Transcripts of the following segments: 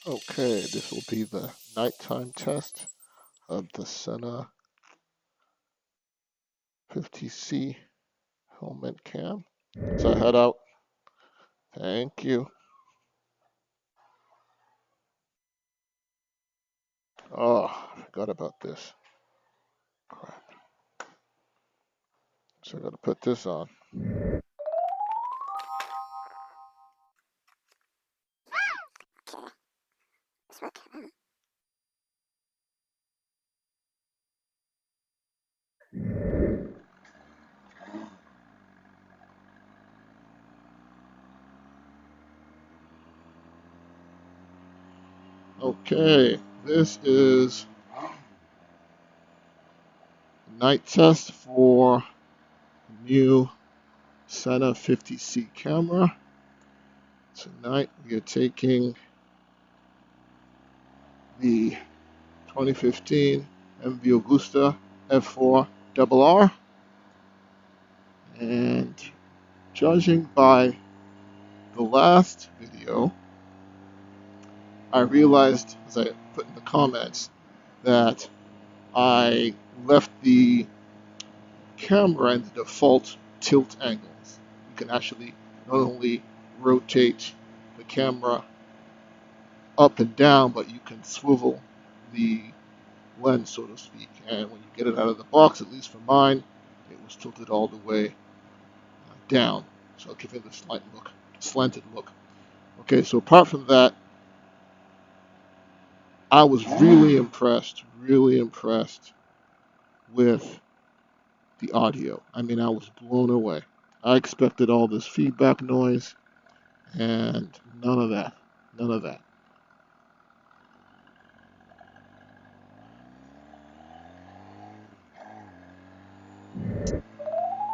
Okay, this will be the nighttime test of the Sena 50c helmet cam. So I head out. Thank you. Oh, I forgot about this. Crap. So I gotta put this on. Okay, this is the night test for the new Sena 50c camera. Tonight we are taking the 2015 MV Augusta F4 RR, and judging by the last video, I realized, as I put in the comments, that I left the camera in the default tilt angles. You can actually not only rotate the camera up and down, but you can swivel the lens, so to speak. And when you get it out of the box, at least for mine, it was tilted all the way down. So I'll give it a slanted look. Okay, so apart from that, I was really impressed with the audio. I mean, I was blown away. I expected all this feedback noise, and none of that. None of that.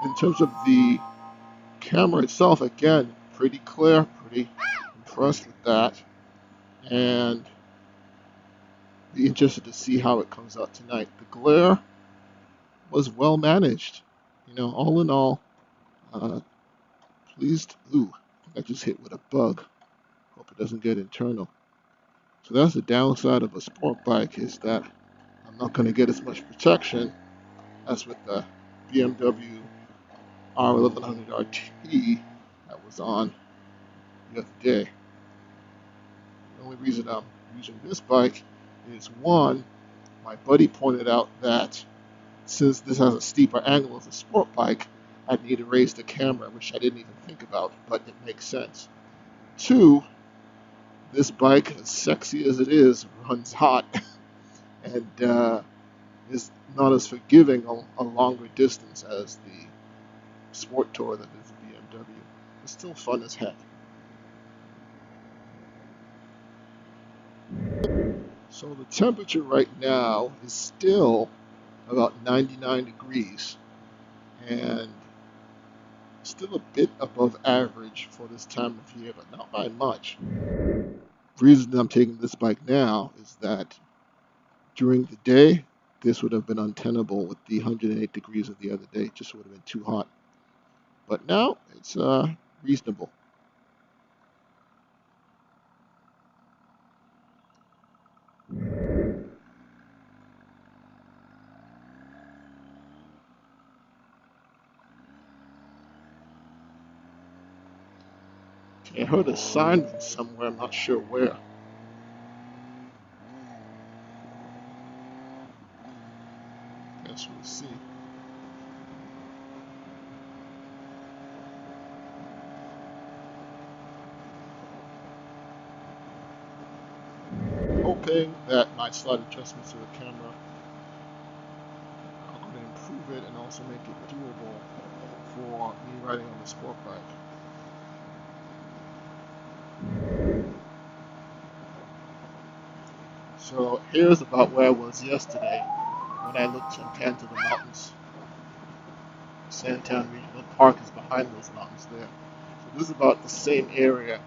In terms of the camera itself, again, pretty clear, pretty impressed with that, and be interested to see how it comes out tonight. The glare was well managed. You know, all in all, uh, pleased. Ooh, I just hit with a bug. Hope it doesn't get internal. So that's the downside of a sport bike, is that I'm not going to get as much protection as with the BMW R1100 RT that was on the other day. The only reason I'm using this bike is, one, my buddy pointed out that since this has a steeper angle as a sport bike, I'd need to raise the camera, which I didn't even think about, but it makes sense. Two, this bike, as sexy as it is, runs hot and is not as forgiving a longer distance as the Sport Tour that is the BMW. It's still fun as heck. So the temperature right now is still about 99 degrees and still a bit above average for this time of year, but not by much. The reason I'm taking this bike now is that during the day, this would have been untenable with the 108 degrees of the other day. It just would have been too hot. But now it's reasonable. I heard a siren somewhere, I'm not sure where. Guess we'll see. Hoping that my slight adjustments to the camera are going to improve it and also make it doable for me riding on the sport bike. So here's about where I was yesterday when I looked and panned to the mountains. Sandtown Regional Park is behind those mountains there. So this is about the same area,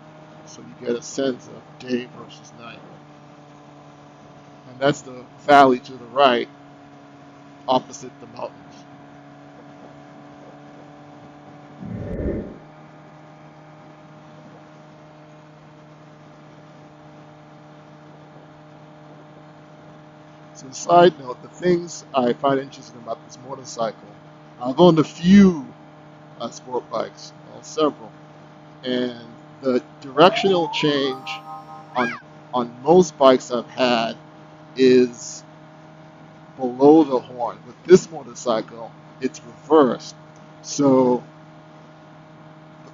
so you get a sense of day versus night. And that's the valley to the right, opposite the mountains. So, side note, the things I find interesting about this motorcycle, I've owned a few sport bikes, well, several, and the directional change on most bikes I've had is below the horn. With this motorcycle, it's reversed. So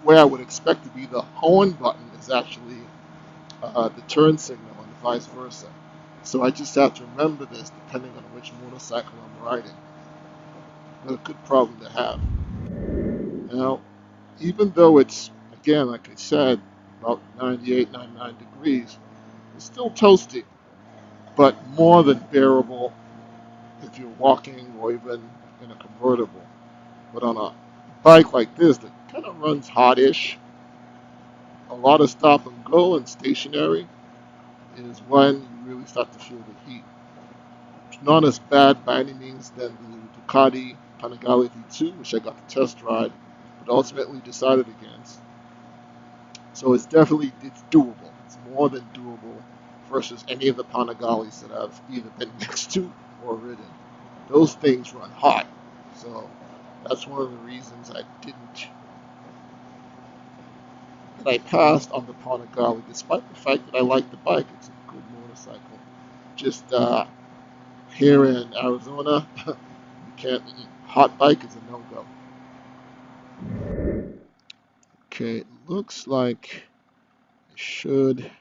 where I would expect to be the horn button is actually the turn signal and vice versa. So I just have to remember this depending on which motorcycle I'm riding. But a good problem to have. Now, even though it's, again, like I said, about 98, 99 degrees, it's still toasty, but more than bearable if you're walking or even in a convertible. But on a bike like this that kind of runs hot-ish, a lot of stop and go and stationary is when you really start to feel the heat. It's not as bad by any means than the Ducati Panigale V2, which I got to test ride, but ultimately decided against. So it's doable. It's more than doable versus any of the Panigales that I've either been next to or ridden. Those things run hot. So that's one of the reasons I passed on the Panigale, despite the fact that I like the bike. It's a good motorcycle. Just here in Arizona, you can't. Hot bike is a no-go. Okay, it looks like it should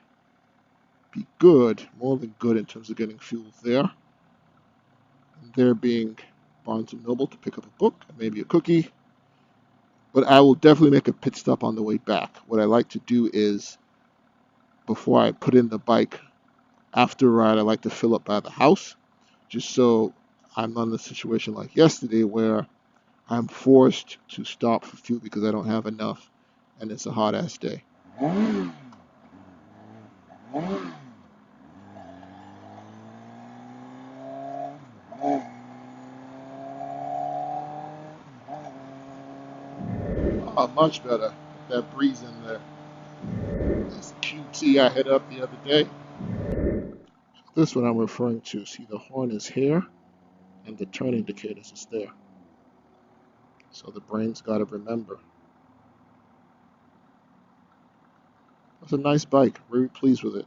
be good, more than good in terms of getting fuel there. And there being Barnes & Noble to pick up a book and maybe a cookie. But I will definitely make a pit stop on the way back. What I like to do is, before I put in the bike after a ride, I like to fill up by the house, just so I'm not in a situation like yesterday where I'm forced to stop for fuel because I don't have enough and it's a hot ass day. Much better. That breeze in there. This QT I hit up the other day. This one I'm referring to. See, the horn is here and the turn indicators is there. So the brain's got to remember. It's a nice bike. Very pleased with it.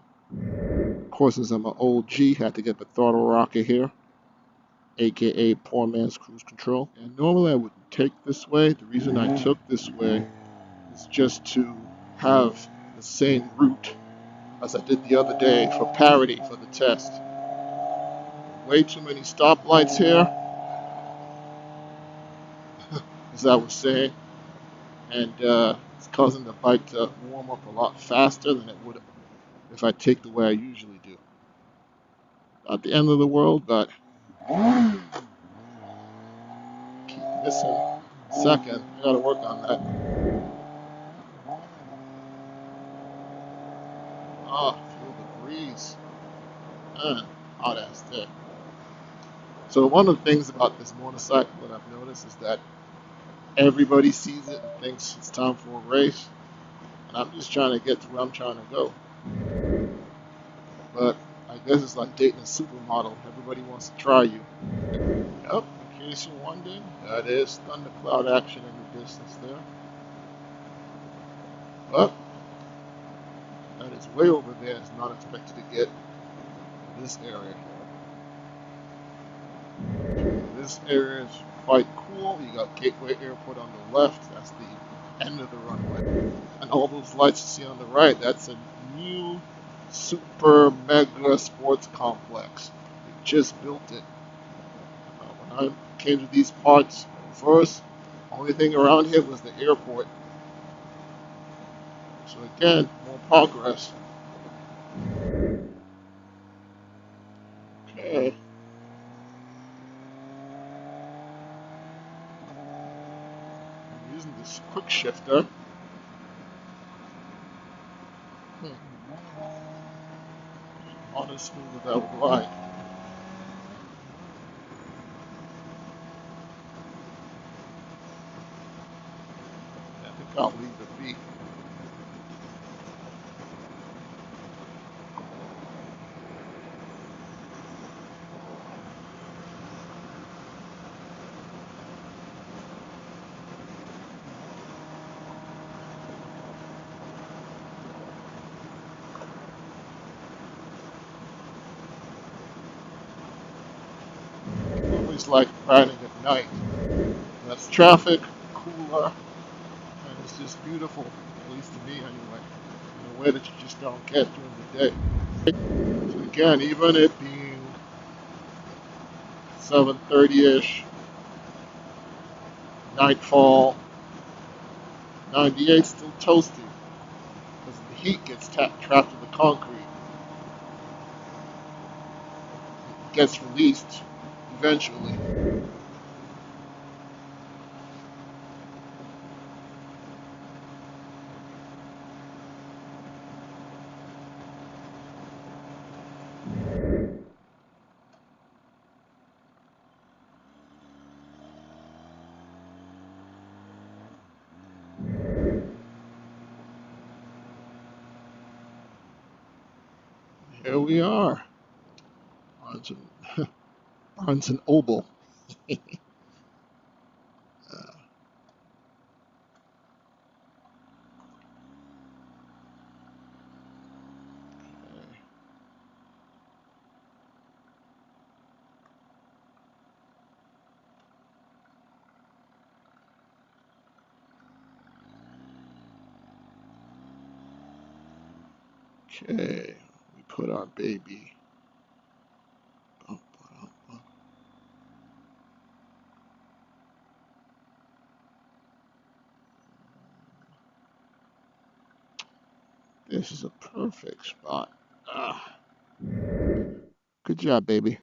Of course, since I'm an old G, had to get the throttle rocker here, aka poor man's cruise control. And normally I wouldn't take this way. The reason I took this way is just to have the same route as I did the other day for parity for the test. Way too many stoplights here, as I was saying, and it's causing the bike to warm up a lot faster than it would if I take the way I usually do. Not the end of the world, but keep missing second. I gotta work on that. Ah, feel the breeze. Man, hot ass there. So one of the things about this motorcycle that I've noticed is that everybody sees it and thinks it's time for a race, and I'm just trying to get to where I'm trying to go. But I guess it's like dating a supermodel. Everybody wants to try you. Yep, in case you're wondering, that is thundercloud action in the distance there. But that is way over there. It's not expected to get this area. This area is quite cool. You got Gateway Airport on the left. That's the end of the runway. And all those lights you see on the right, that's a new super mega sports complex. They just built it. When I came to these parts first, only thing around here was the airport. So again, more progress. Okay. I'm using this quick shifter. Not as smooth as I would like. I think I'll leave it be. just like riding at night. Less traffic, cooler, and it's just beautiful, at least to me anyway, in a way that you just don't get during the day. So again, even it being 7:30-ish, nightfall, 98 still toasty because the heat gets trapped in the concrete. It gets released eventually. Here we are, Barnes and, Barnes and Noble. Okay, we put our baby. This is a perfect spot. Ah, good job, baby.